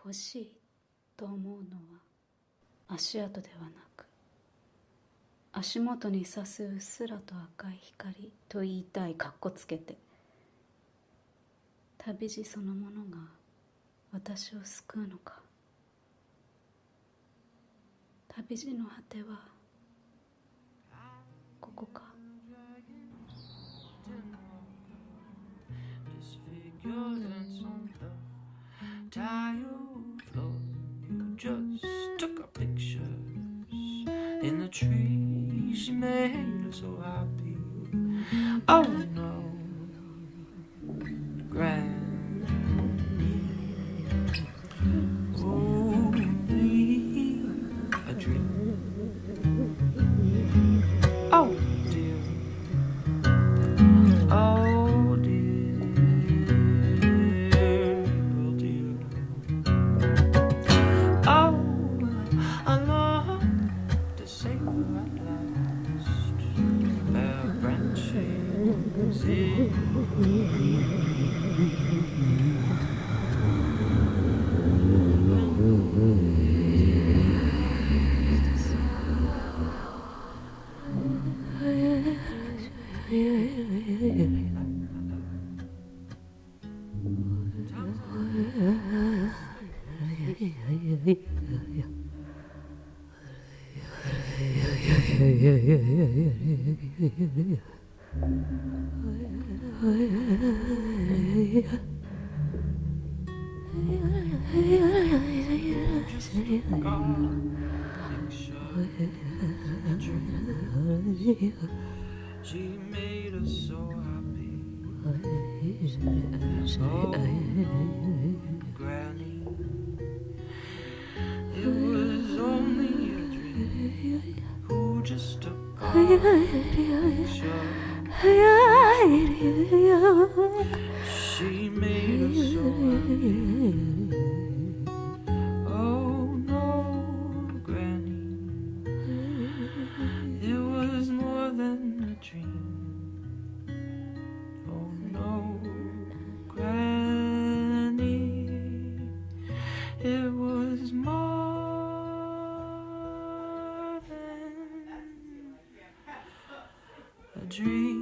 欲しいと思うのは足跡ではなく、足元に差すうっすらと赤い光と言いたいかっこつけて、旅路そのものが私を救うのか。旅路の果てはここか。You just took our pictures in the tree. She made us so happy. Oh no, Granny. Only a dream. Oh dear. Oh dear. Oh dear. Oh, I love to savor at last their branches in she made us so happy. Oh, Granny, it was only a dream. Who just took our picture? She made us so happy. Oh no, Granny, it was more than a dream. Oh no, Granny, it was more than a dream.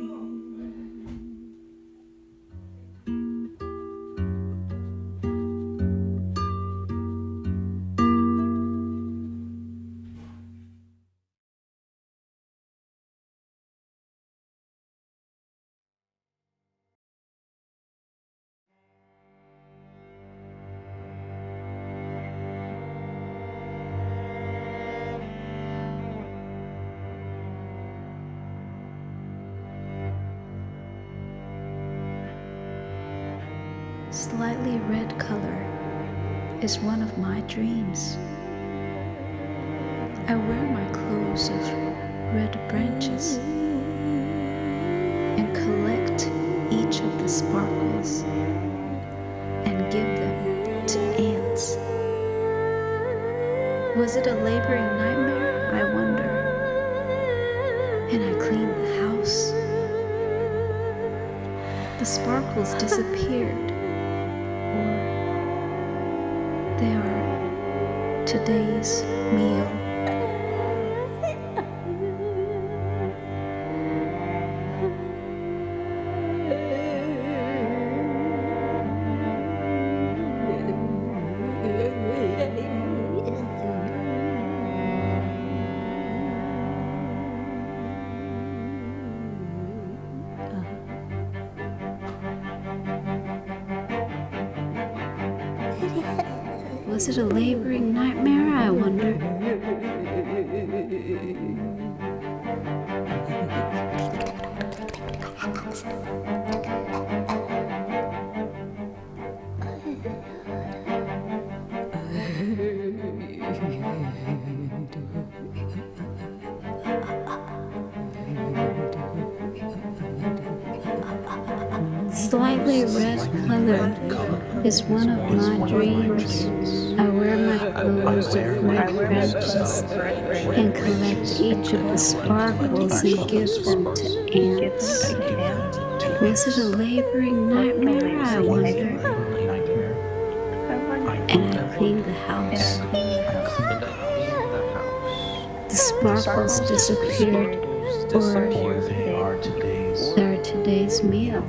Slightly red color is one of my dreams. I wear my clothes of red branches and collect each of the sparkles and give them to ants. Was it a laboring nightmare, I wonder? And I cleaned the house. The sparkles disappeared. They are today's meal. Was it a laboring nightmare, I wonder? Slightly red color is one of my dreams. I wear my clothes of red branches and collect each of the sparkles and give them to ants. Was it a laboring nightmare, I wonder? And I cleaned the house. The sparkles disappeared, or They are today's meal.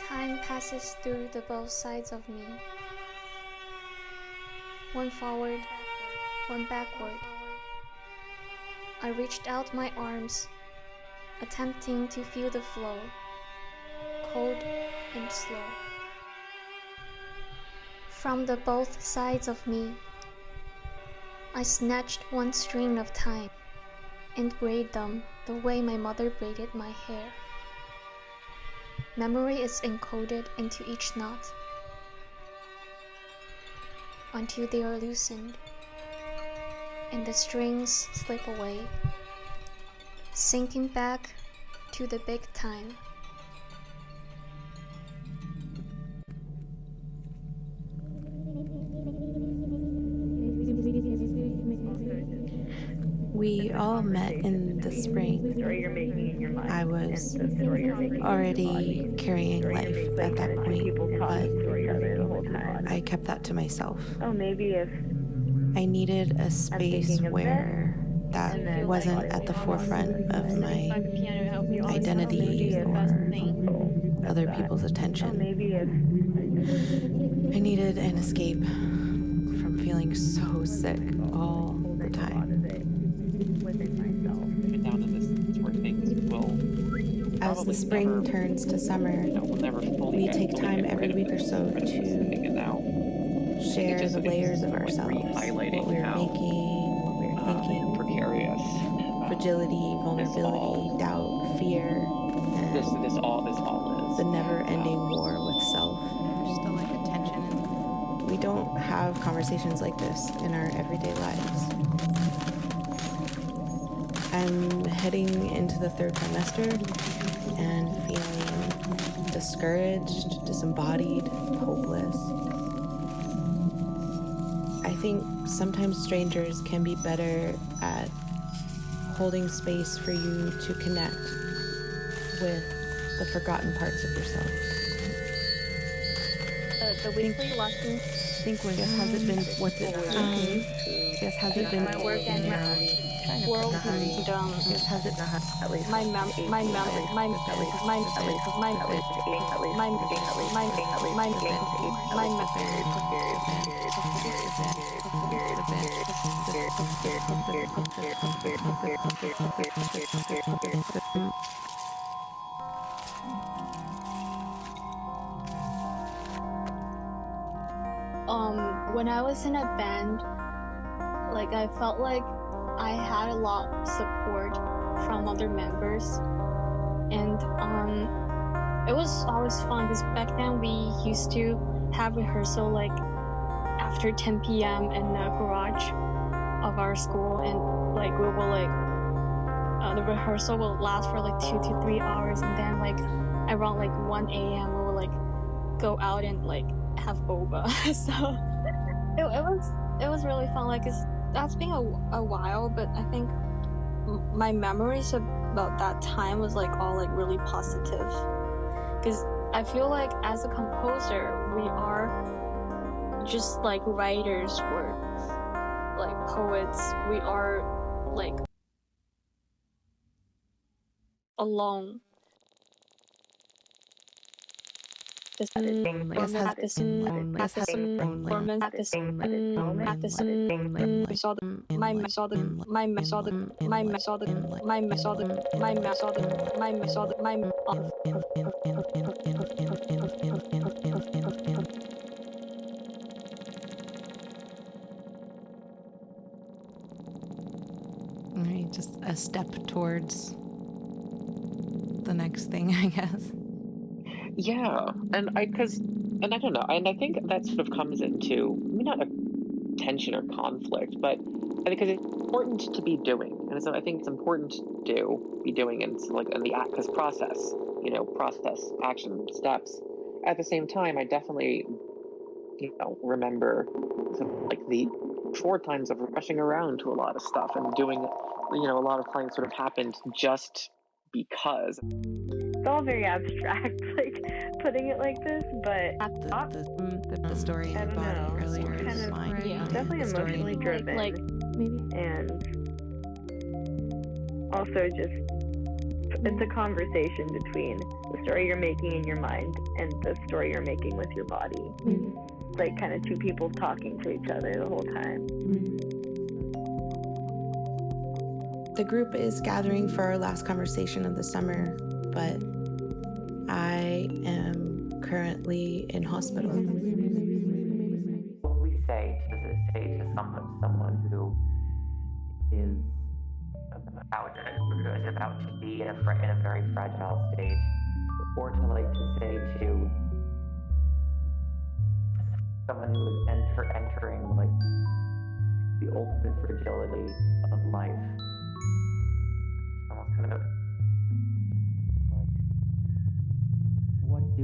Time passes through the both sides of me. One forward, one backward. I reached out my arms, attempting to feel the flow, cold and slow. From the both sides of me, I snatched one string of time and braided them the way my mother braided my hair. Memory is encoded into each knot until they are loosened and the strings slip away, sinking back to the big time. We all met in the spring. I was already carrying life at that point, but I kept that to myself. I needed a space where that wasn't at the forefront of my identity or other people's attention. I needed an escape from feeling so sick all the time. As the spring turns to summer, we take time every week or so to share the layers of ourselves, what we're making, thinking, fragility, vulnerability, doubt, fear, and this all is. the never-ending war with self. There's still like a tension. We don't have conversations like this in our everyday lives. I'm heading into the third trimester and feeling discouraged, disembodied, hopeless. I think sometimes strangers can be better at holding space for you to connect with the forgotten parts of yourself. The weekly lesson. I think what has it been? What's it? Yes, has it been? My work and world kingdom. Yes, has it not? At least My when I was in a band, like I felt like I had a lot of support from other members, and it was always fun because back then we used to have rehearsal like after 10 p.m. in the garage of our school, and like we will like the rehearsal will last for like 2 to 3 hours, and then like around like 1 a.m. we will like go out and like have boba. So it was really fun. Like that's been a while, but I think my memories about that time was like all like really positive, because I feel like as a composer we are just like writers or like poets. We are like alone. Performance at this we saw Right, just a step towards the next thing, I guess. Yeah, and I don't know, and I think that sort of comes into, maybe not a tension or conflict, but I think because it's important to be doing, and so I think it's important to be doing, and so in the act, because process, action, steps. At the same time, I definitely, remember the short times of rushing around to a lot of stuff and doing, a lot of things sort of happened just because. It's all very abstract, putting it like this, but The story in your body earlier kind is of mine. Yeah. definitely emotionally driven, maybe. and also just it's a conversation between the story you're making in your mind and the story you're making with your body. It's like kind of two people talking to each other the whole time. The group is gathering for our last conversation of the summer, but I am currently in hospital. What we say to someone who is about to be in a very fragile state, or to say to someone who is entering the ultimate fragility of life. Almost kind of what do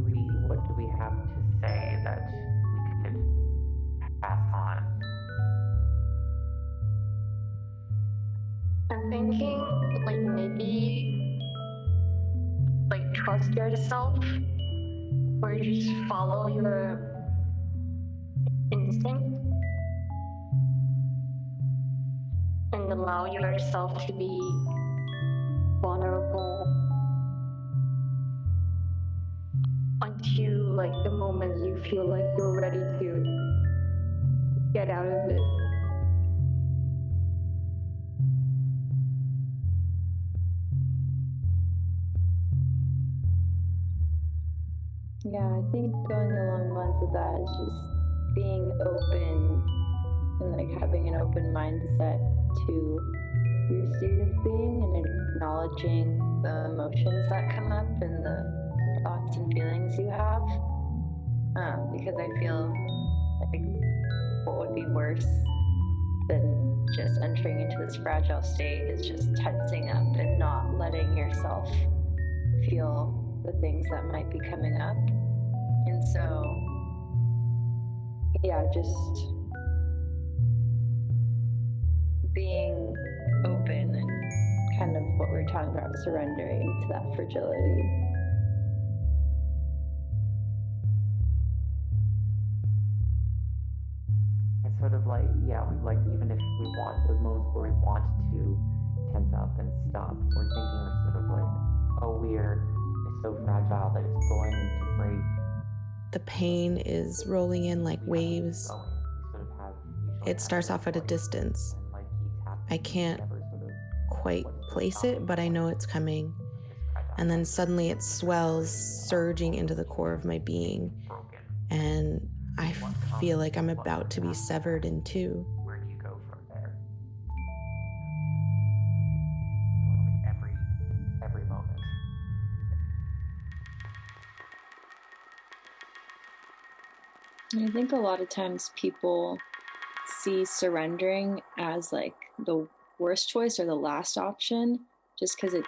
we have to say that we could pass on? I'm thinking, maybe, trust yourself, or just follow your instinct, and allow yourself to be vulnerable until, the moment you feel like you're ready to get out of it. Yeah, I think going along lines with that is just being open and having an open mindset to your state of being and acknowledging the emotions that come up and the thoughts and feelings you have. Because I feel like what would be worse than just entering into this fragile state is just tensing up and not letting yourself feel the things that might be coming up. And so, yeah, just being open and kind of what we're talking about, surrendering to that fragility. It's sort of even if we want those moments where we want to tense up and stop, we're thinking of sort of oh, it's so fragile that it's going to break. The pain is rolling in like waves. It starts off at a distance. I can't quite place it, but I know it's coming. And then suddenly it swells, surging into the core of my being. And I feel like I'm about to be severed in two. Where do you go from there? Every moment. I think a lot of times people see surrendering as the worst choice or the last option, just because it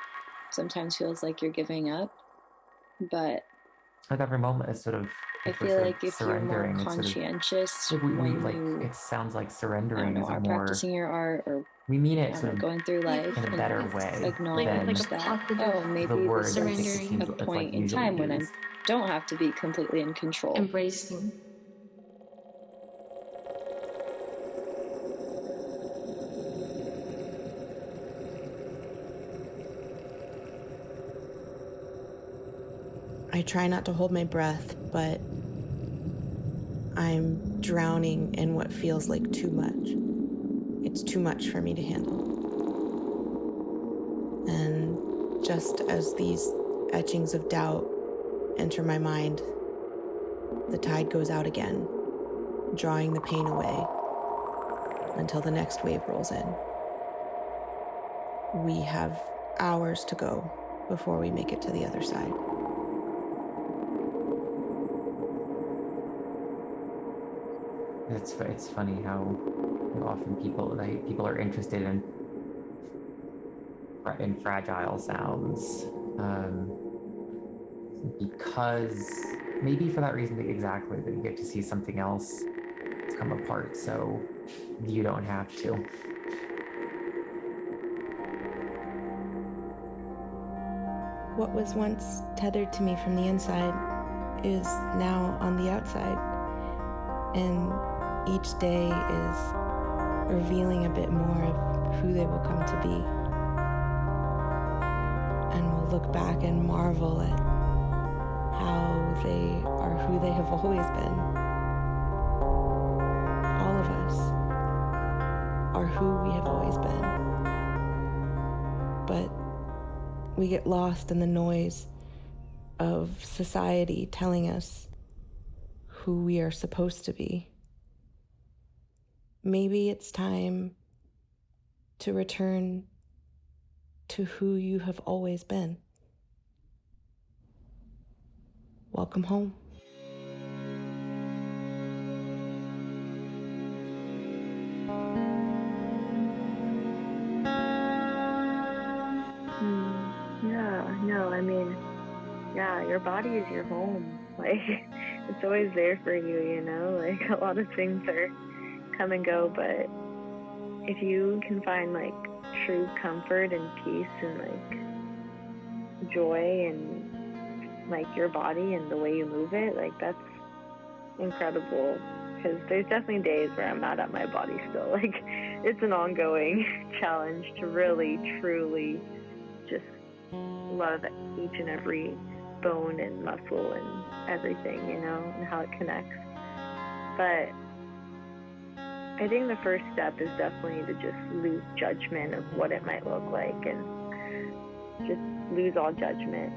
sometimes feels like you're giving up. But every moment is sort of, I feel like if you're more conscientious it sounds like surrendering is are practicing your art or we mean it sort of going through life in a better way, acknowledge that maybe this is a point in time when I don't have to be completely in control. Embracing. I try not to hold my breath, but I'm drowning in what feels like too much. It's too much for me to handle. And just as these etchings of doubt enter my mind, the tide goes out again, drawing the pain away until the next wave rolls in. we have hours to go before we make it to the other side. It's funny how often people are interested in fragile sounds, because maybe for that reason exactly, that you get to see something else come apart, so you don't have to. What was once tethered to me from the inside is now on the outside, and each day is revealing a bit more of who they will come to be. And we'll look back and marvel at how they are who they have always been. All of us are who we have always been. But we get lost in the noise of society telling us who we are supposed to be. Maybe it's time to return to who you have always been. Welcome home. Yeah, your body is your home. Like, it's always there for you, you know? Like, a lot of things are come and go, but if you can find, like, true comfort and peace and, like, joy and, like, your body and the way you move it, like, that's incredible. Because there's definitely days where I'm not at my body still. Like, it's an ongoing challenge to really, truly just love each and every bone and muscle and everything, you know, and how it connects. But I think the first step is definitely to just lose judgment of what it might look like and just lose all judgment.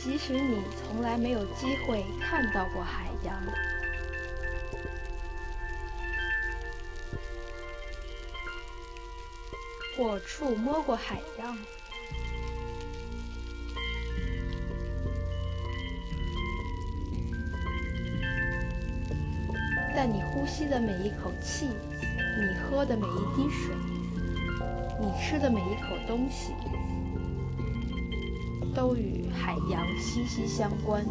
即使你从来没有机会看到过海洋，或触摸过海洋，但你呼吸的每一口气，你喝的每一滴水，你吃的每一口东西，都与海洋息息相关。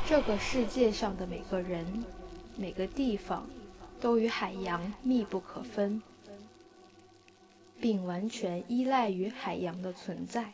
这个世界上的每个人、每个地方，都与海洋密不可分，并完全依赖于海洋的存在。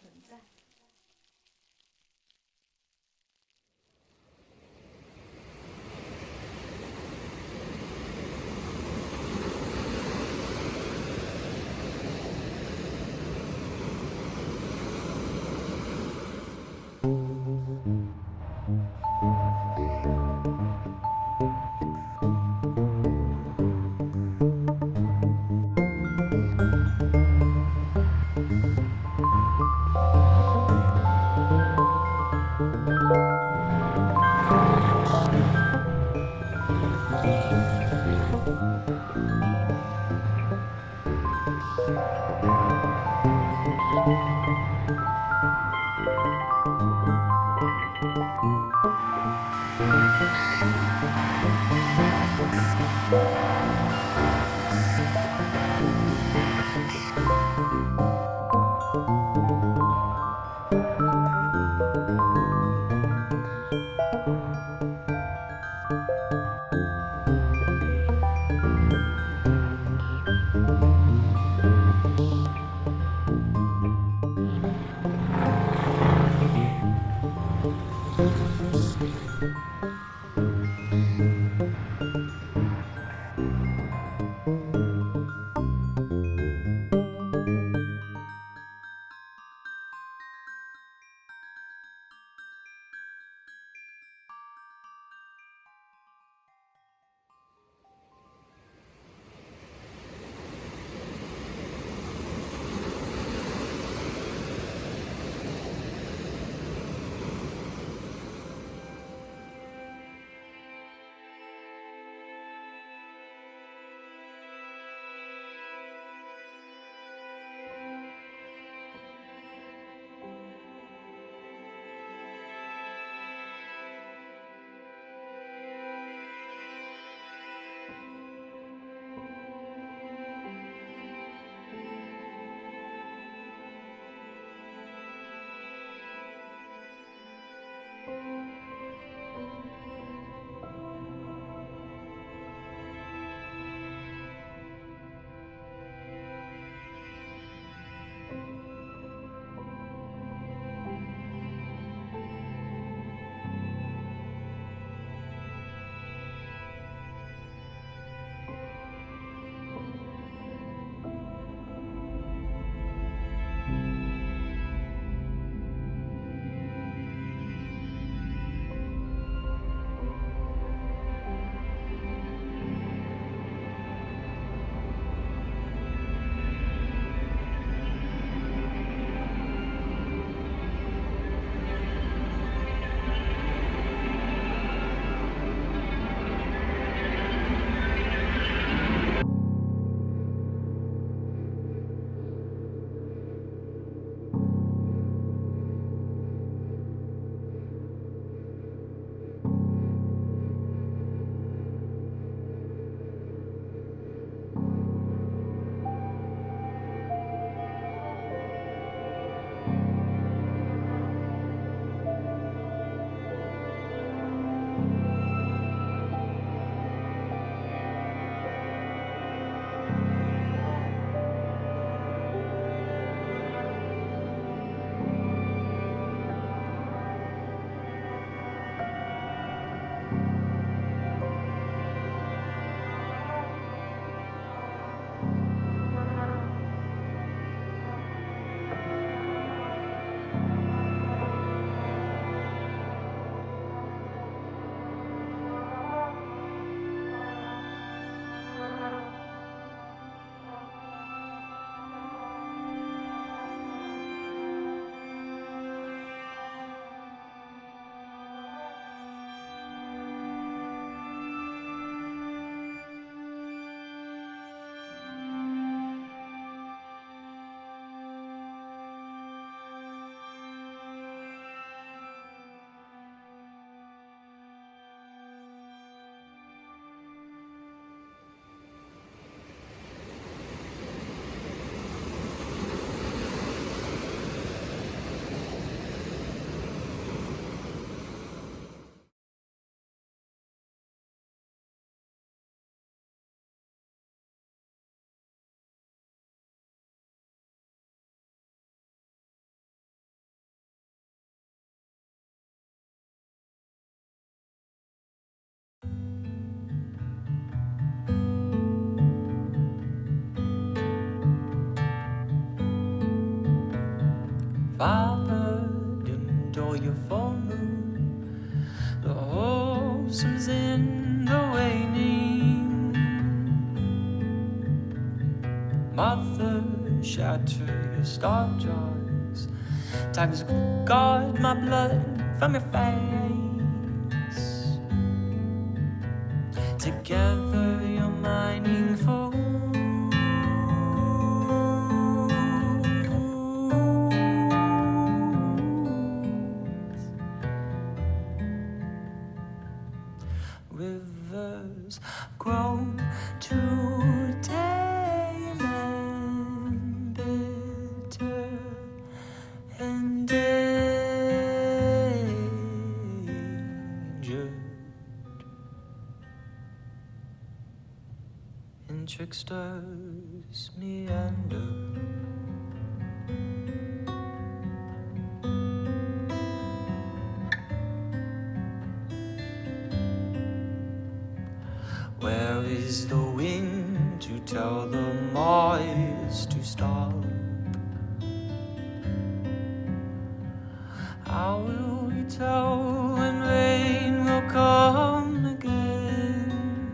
ballad and all your full moon, the wholesome's in the waning. Mother, shatter your star jars. Time to guard my blood from your face. Together you're mining for rivers grow to tame and bitter and dangerous, and tricksters meander. Where is the wind to tell the moths to stop? How will we tell when rain will come again?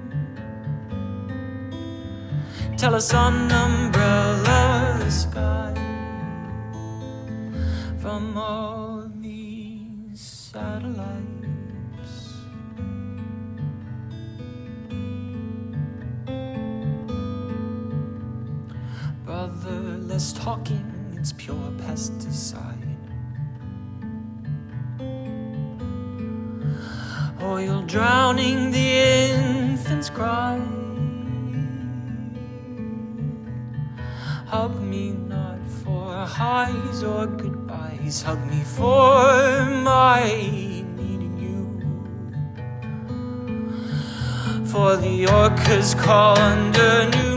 Tell us on umbrella sky from all these satellites. Brother, less talking, it's pure pesticide. Oil drowning the infant's cry. Hug me not for highs or goodbyes. Hug me for my needing you. For the orcas call under new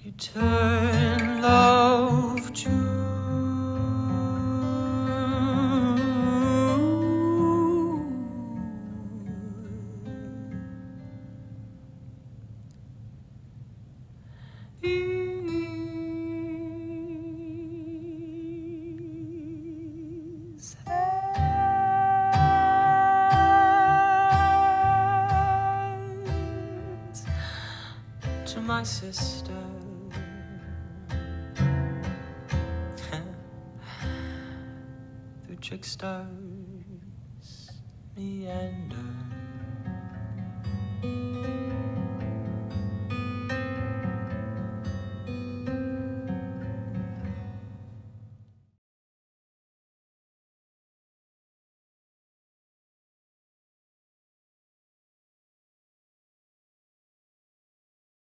you turn love to ease hands to my sister. Through tricksters meander.